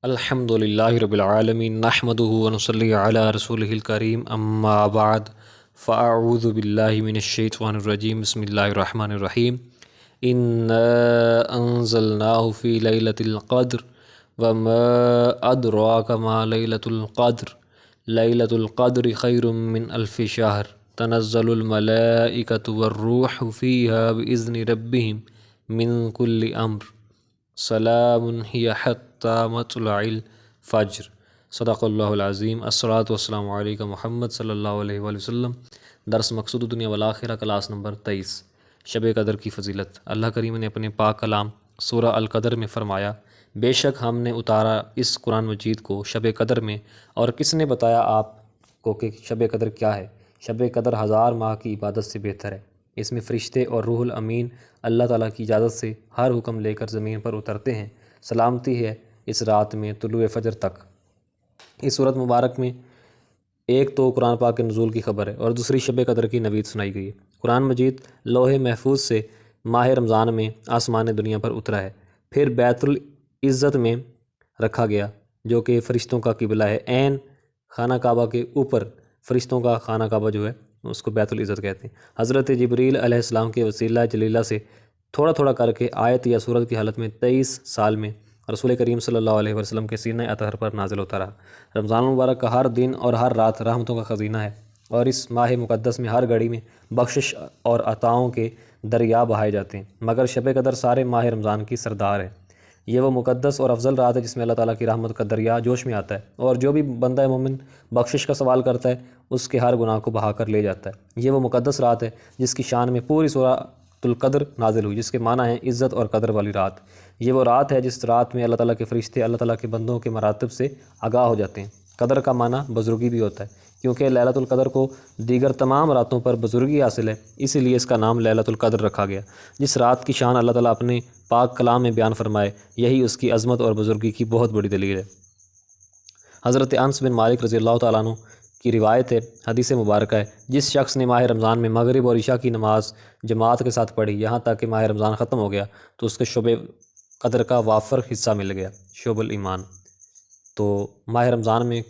الحمدللہ رب العالمین نحمدہ ونصلی علی رسولہ الکریم اما بعد فاعوذ باللہ من الشیطان الرجیم بسم اللہ الرحمن الرحیم انا انزلناہ فی لیلۃ القدر وما ادراک ما لیلۃ القدر لیلۃ القدر خیر من الف شہر تنزل الملائکۃ والروح فیہا باذن ربہم من کل امر سلام ہی حتی مطلع الفجر صدق اللہ العظیم الصلاۃ والسلام علیکم محمد صلی اللہ علیہ وآلہ وسلم۔ درس مقصود دنیا والآخرہ کلاس نمبر 23۔ شب قدر کی فضیلت۔ اللہ کریم نے اپنے پاک کلام سورہ القدر میں فرمایا، بے شک ہم نے اتارا اس قرآن مجید کو شب قدر میں، اور کس نے بتایا آپ کو کہ شب قدر کیا ہے؟ شب قدر 1000 ماہ کی عبادت سے بہتر ہے۔ اس میں فرشتے اور روح الامین اللہ تعالیٰ کی اجازت سے ہر حکم لے کر زمین پر اترتے ہیں۔ سلامتی ہے اس رات میں طلوع فجر تک۔ اس صورت مبارک میں ایک تو قرآن پاک کے نزول کی خبر ہے اور دوسری شب قدر کی نوید سنائی گئی ہے۔ قرآن مجید لوح محفوظ سے ماہ رمضان میں آسمان دنیا پر اترا ہے، پھر بیت العزت میں رکھا گیا جو کہ فرشتوں کا قبلہ ہے۔ عین خانہ کعبہ کے اوپر فرشتوں کا خانہ کعبہ جو ہے اس کو بیت العزت کہتے ہیں۔ حضرت جبریل علیہ السلام کے وسیلہ جلیلہ سے تھوڑا تھوڑا کر کے آیت یا سورت کی حالت میں 23 سال میں رسول کریم صلی اللہ علیہ وسلم کے سینہ اطہر پر نازل ہوتا رہا۔ رمضان المبارک کا ہر دن اور ہر رات رحمتوں کا خزینہ ہے، اور اس ماہ مقدس میں ہر گھڑی میں بخشش اور عطاؤں کے دریا بہائے جاتے ہیں، مگر شب قدر سارے ماہ رمضان کی سردار ہے۔ یہ وہ مقدس اور افضل رات ہے جس میں اللہ تعالیٰ کی رحمت کا دریا جوش میں آتا ہے، اور جو بھی بندہ مومن بخشش کا سوال کرتا ہے اس کے ہر گناہ کو بہا کر لے جاتا ہے۔ یہ وہ مقدس رات ہے جس کی شان میں پوری سورہ القدر نازل ہوئی، جس کے معنی ہیں عزت اور قدر والی رات۔ یہ وہ رات ہے جس رات میں اللہ تعالیٰ کے فرشتے اللہ تعالیٰ کے بندوں کے مراتب سے آگاہ ہو جاتے ہیں۔ قدر کا معنی بزرگی بھی ہوتا ہے، کیونکہ لیلۃ القدر کو دیگر تمام راتوں پر بزرگی حاصل ہے، اسی لیے اس کا نام لیلۃ القدر رکھا گیا۔ جس رات کی شان اللہ تعالیٰ اپنے پاک کلام میں بیان فرمائے، یہی اس کی عظمت اور بزرگی کی بہت بڑی دلیل ہے۔ حضرت انس بن مالک رضی اللہ تعالیٰ عنہ کی روایت ہے، حدیث مبارکہ ہے، جس شخص نے ماہ رمضان میں مغرب اور عشاء کی نماز جماعت کے ساتھ پڑھی یہاں تک کہ ماہ رمضان ختم ہو گیا تو اس کو شب قدر کا وافر حصہ مل گیا، شعب الایمان۔ تو ماہ رمضان میں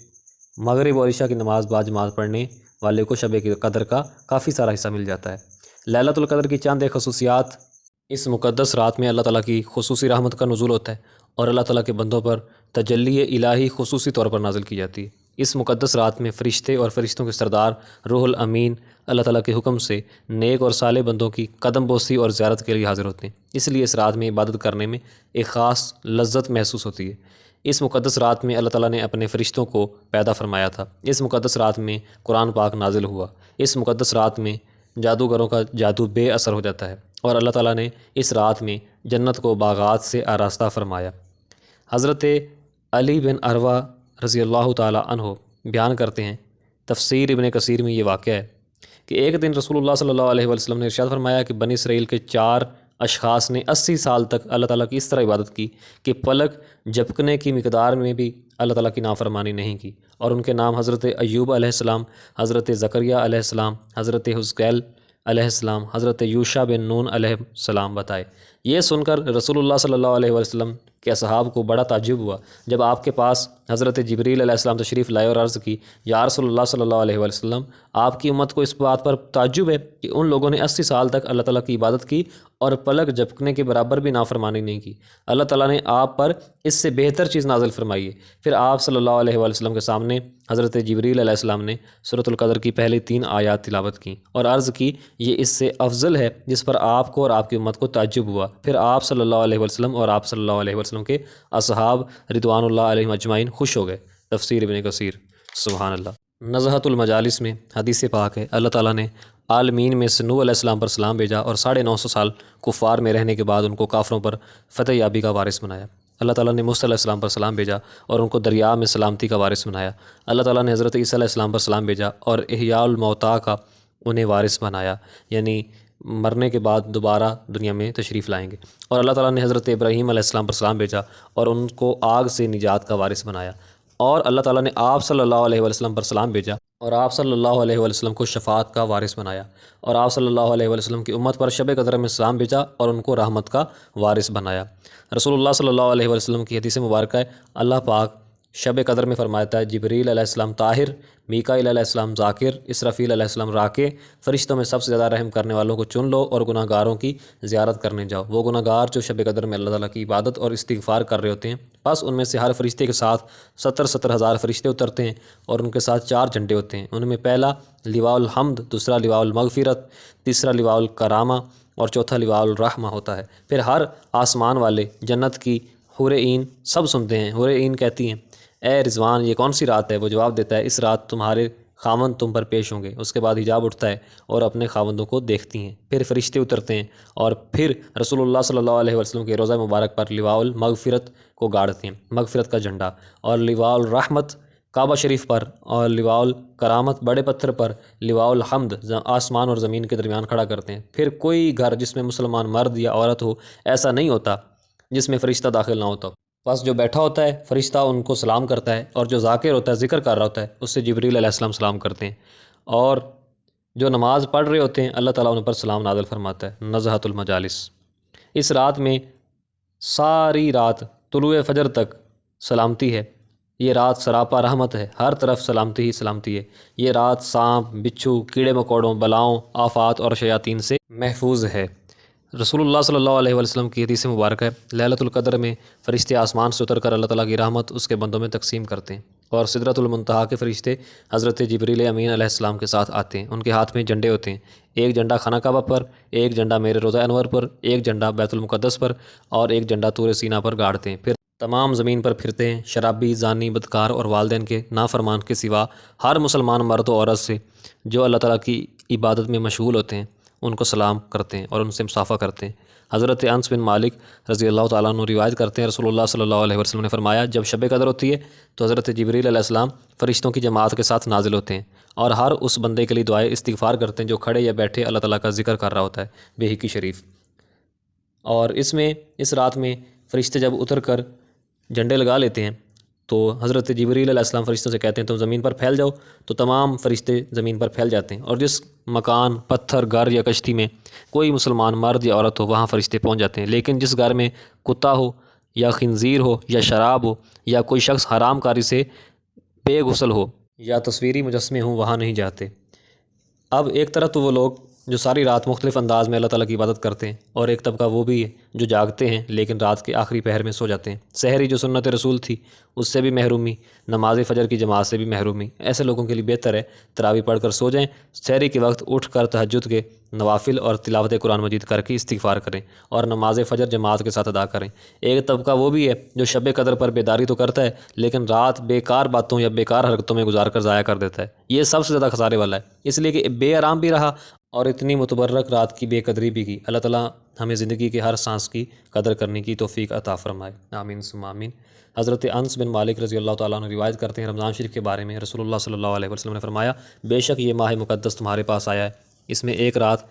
مغرب اور عشاء کی نماز باجماعت پڑھنے والے کو شب قدر کا کافی سارا حصہ مل جاتا ہے۔ لیلۃ القدر کی چند خصوصیات: اس مقدس رات میں اللہ تعالیٰ کی خصوصی رحمت کا نزول ہوتا ہے اور اللہ تعالیٰ کے بندوں پر تجلی الہی خصوصی طور پر نازل کی جاتی ہے۔ اس مقدس رات میں فرشتے اور فرشتوں کے سردار روح الامین اللہ تعالیٰ کے حکم سے نیک اور صالح بندوں کی قدم بوسی اور زیارت کے لیے حاضر ہوتے ہیں، اس لیے اس رات میں عبادت کرنے میں ایک خاص لذت محسوس ہوتی ہے۔ اس مقدس رات میں اللہ تعالیٰ نے اپنے فرشتوں کو پیدا فرمایا تھا۔ اس مقدس رات میں قرآن پاک نازل ہوا۔ اس مقدس رات میں جادوگروں کا جادو بے اثر ہو جاتا ہے، اور اللہ تعالیٰ نے اس رات میں جنت کو باغات سے آراستہ فرمایا۔ حضرت علی بن عروہ رضی اللہ تعالیٰ عنہ بیان کرتے ہیں، تفسیر ابن کثیر میں یہ واقعہ ہے کہ ایک دن رسول اللہ صلی اللہ علیہ وسلم نے ارشاد فرمایا کہ بنی اسرائیل کے 4 اشخاص نے 80 سال تک اللہ تعالیٰ کی اس طرح عبادت کی کہ پلک جھپکنے کی مقدار میں بھی اللہ تعالیٰ کی نافرمانی نہیں کی، اور ان کے نام حضرت ایوب علیہ السلام، حضرت زکریہ علیہ السلام، حضرت حزقیل علیہ السلام، حضرت یوشع بن نون علیہ السلام بتائے۔ یہ سن کر رسول اللہ صلی اللہ علیہ وسلم کے اصحاب کو بڑا تعجب ہوا جب آپ کے پاس حضرت جبریل علیہ السلام تشریف لائے اور عرض کی، یا رسول اللہ صلی اللہ علیہ وسلم، آپ کی امت کو اس بات پر تعجب ہے کہ ان لوگوں نے 80 سال تک اللہ تعالیٰ کی عبادت کی اور پلک جھپکنے کے برابر بھی نافرمانی نہیں کی۔ اللہ تعالیٰ نے آپ پر اس سے بہتر چیز نازل فرمائی ہے۔ پھر آپ صلی اللہ علیہ وسلم کے سامنے حضرت جبریل علیہ السلام نے سورۃ القدر کی پہلی 3 آیات تلاوت کی اور عرض کی، یہ اس سے افضل ہے جس پر آپ کو اور آپ کی امت کو تعجب ہوا۔ پھر آپ صلی اللہ علیہ وسلم اور آپ صلی اللہ علیہ وسلم کے اصحاب رضوان اللہ علیہم اجمعین خوش ہو گئے۔ تفسیر ابن کثیر۔ سبحان اللہ۔ نزہۃ المجالس میں حدیث پاک ہے، اللہ تعالیٰ نے عالمین میں سے نوح علیہ السلام پر سلام بھیجا اور 950 سال کفار میں رہنے کے بعد ان کو کافروں پر فتح یابی کا وارث بنایا۔ اللہ تعالیٰ نے موسیٰ علیہ السلام پر سلام بھیجا اور ان کو دریا میں سلامتی کا وارث بنایا۔ اللہ تعالیٰ نے حضرت عیسیٰ علیہ السلام پر سلام بھیجا اور احیاء الموتیٰ کا انہیں وارث بنایا، یعنی مرنے کے بعد دوبارہ دنیا میں تشریف لائیں گے۔ اور اللہ تعالیٰ نے حضرت ابراہیم علیہ السلام پر سلام بھیجا اور ان کو آگ سے نجات کا وارث بنایا۔ اور اللہ تعالیٰ نے آپ صلی اللہ علیہ وسلم پر سلام بھیجا اور آپ صلی اللہ علیہ وسلم کو شفاعت کا وارث بنایا، اور آپ صلی اللہ علیہ وسلم کی امت پر شب قدر میں سلام بھیجا اور ان کو رحمت کا وارث بنایا۔ رسول اللہ صلی اللہ علیہ وسلم کی حدیث مبارکہ ہے، اللہ پاک شب قدر میں فرماتا ہے جبریل علیہ السلام طاہر، میکائیل علیہ السلام ذاکر، اسرافیل علیہ السلام راکع، فرشتوں میں سب سے زیادہ رحم کرنے والوں کو چن لو اور گناہ گاروں کی زیارت کرنے جاؤ۔ وہ گناہ گار جو شب قدر میں اللہ تعالیٰ کی عبادت اور استغفار کر رہے ہوتے ہیں، بس ان میں سے ہر فرشتے کے ساتھ 70 ہزار فرشتے اترتے ہیں اور ان کے ساتھ 4 جھنڈے ہوتے ہیں۔ ان میں پہلا لواء الحمد، دوسرا لواء المغفرت، تیسرا لواء الکرامہ اور چوتھا لواء الرحمہ ہوتا ہے۔ پھر ہر آسمان والے، جنت کی حور عین سب سنتے ہیں۔ حور عین کہتی ہیں اے رضوان یہ کون سی رات ہے؟ وہ جواب دیتا ہے اس رات تمہارے خاوند تم پر پیش ہوں گے۔ اس کے بعد حجاب اٹھتا ہے اور اپنے خاوندوں کو دیکھتی ہیں۔ پھر فرشتے اترتے ہیں اور پھر رسول اللہ صلی اللہ علیہ وسلم کے روضہ مبارک پر لواء المغفرت کو گاڑتے ہیں، مغفرت کا جھنڈا، اور لواء الرحمت کعبہ شریف پر، اور لواء الکرامت بڑے پتھر پر، لواء الحمد آسمان اور زمین کے درمیان کھڑا کرتے ہیں۔ پھر کوئی گھر جس میں مسلمان مرد یا عورت ہو ایسا نہیں ہوتا جس میں فرشتہ داخل نہ ہوتا۔ بس جو بیٹھا ہوتا ہے فرشتہ ان کو سلام کرتا ہے، اور جو ذاکر ہوتا ہے ذکر کر رہا ہوتا ہے اس سے جبریل علیہ السلام سلام کرتے ہیں، اور جو نماز پڑھ رہے ہوتے ہیں اللہ تعالیٰ ان پر سلام نازل فرماتا ہے۔ نزہۃ المجالس، اس رات میں ساری رات طلوع فجر تک سلامتی ہے۔ یہ رات سراپا رحمت ہے، ہر طرف سلامتی ہی سلامتی ہے۔ یہ رات سانپ، بچھو، کیڑے مکوڑوں، بلاؤں، آفات اور شیاطین سے محفوظ ہے۔ رسول اللہ صلی اللہ علیہ وسلم کی حدیث مبارکہ ہے لیلۃ القدر میں فرشتے آسمان سے اتر کر اللہ تعالیٰ کی رحمت اس کے بندوں میں تقسیم کرتے ہیں، اور سدرۃ المنتہا کے فرشتے حضرت جبریل امین علیہ السلام کے ساتھ آتے ہیں۔ ان کے ہاتھ میں جھنڈے ہوتے ہیں، ایک جھنڈا خانہ کعبہ پر، ایک جھنڈا میرے روضہ انور پر، ایک جھنڈا بیت المقدس پر، اور ایک جھنڈا طور سینا پر گاڑتے ہیں۔ پھر تمام زمین پر پھرتے ہیں۔ شرابی، زانی، بدکار اور والدین کے نافرمان کے سوا ہر مسلمان مرد و عورت سے جو اللہ تعالیٰ کی عبادت میں مشغول ہوتے ہیں ان کو سلام کرتے ہیں اور ان سے مصافحہ کرتے ہیں۔ حضرت انس بن مالک رضی اللہ تعالیٰ عنہ روایت کرتے ہیں رسول اللہ صلی اللہ علیہ وسلم نے فرمایا جب شب قدر ہوتی ہے تو حضرت جبریل علیہ السلام فرشتوں کی جماعت کے ساتھ نازل ہوتے ہیں اور ہر اس بندے کے لیے دعائے استغفار کرتے ہیں جو کھڑے یا بیٹھے اللہ تعالیٰ کا ذکر کر رہا ہوتا ہے بحقی شریف۔ اور اس رات میں فرشتے جب اتر کر جھنڈے لگا لیتے ہیں تو حضرت جبریل علیہ السلام فرشتوں سے کہتے ہیں تم زمین پر پھیل جاؤ، تو تمام فرشتے زمین پر پھیل جاتے ہیں، اور جس مکان، پتھر، گھر یا کشتی میں کوئی مسلمان مرد یا عورت ہو وہاں فرشتے پہنچ جاتے ہیں۔ لیکن جس گھر میں کتا ہو یا خنزیر ہو یا شراب ہو یا کوئی شخص حرام کاری سے بے غسل ہو یا تصویری مجسمے ہوں وہاں نہیں جاتے۔ اب ایک طرف تو وہ لوگ جو ساری رات مختلف انداز میں اللہ تعالیٰ کی عبادت کرتے ہیں، اور ایک طبقہ وہ بھی ہے جو جاگتے ہیں لیکن رات کے آخری پہر میں سو جاتے ہیں۔ سحری جو سنت رسول تھی اس سے بھی محرومی، نماز فجر کی جماعت سے بھی محرومی۔ ایسے لوگوں کے لیے بہتر ہے تراویح پڑھ کر سو جائیں، سحری کے وقت اٹھ کر تہجد کے نوافل اور تلاوت قرآن مجید کر کے استغفار کریں اور نماز فجر جماعت کے ساتھ ادا کریں۔ ایک طبقہ وہ بھی ہے جو شب قدر پر بیداری تو کرتا ہے لیکن رات بیکار باتوں یا بیکار حرکتوں میں گزار کر ضائع کر دیتا ہے۔ یہ سب سے زیادہ خسارے والا ہے، اس لیے کہ بے آرام بھی رہا اور اتنی متبرک رات کی بے قدری بھی کی۔ اللہ تعالیٰ ہمیں زندگی کے ہر سانس کی قدر کرنے کی توفیق عطا فرمائے، آمین ثم آمین۔ حضرت انس بن مالک رضی اللہ تعالیٰ عنہ روایت کرتے ہیں رمضان شریف کے بارے میں رسول اللہ صلی اللہ علیہ وسلم نے فرمایا بے شک یہ ماہ مقدس تمہارے پاس آیا ہے، اس میں ایک رات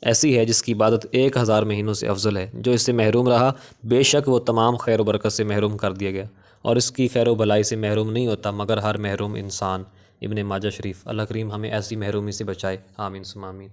ایسی ہے جس کی عبادت 1000 مہینوں سے افضل ہے۔ جو اس سے محروم رہا بے شک وہ تمام خیر و برکت سے محروم کر دیا گیا، اور اس کی خیر و بھلائی سے محروم نہیں ہوتا مگر ہر محروم انسان۔ ابن ماجہ شریف۔ اللہ کریم ہمیں ایسی محرومی سے بچائے، آمین ثم آمین۔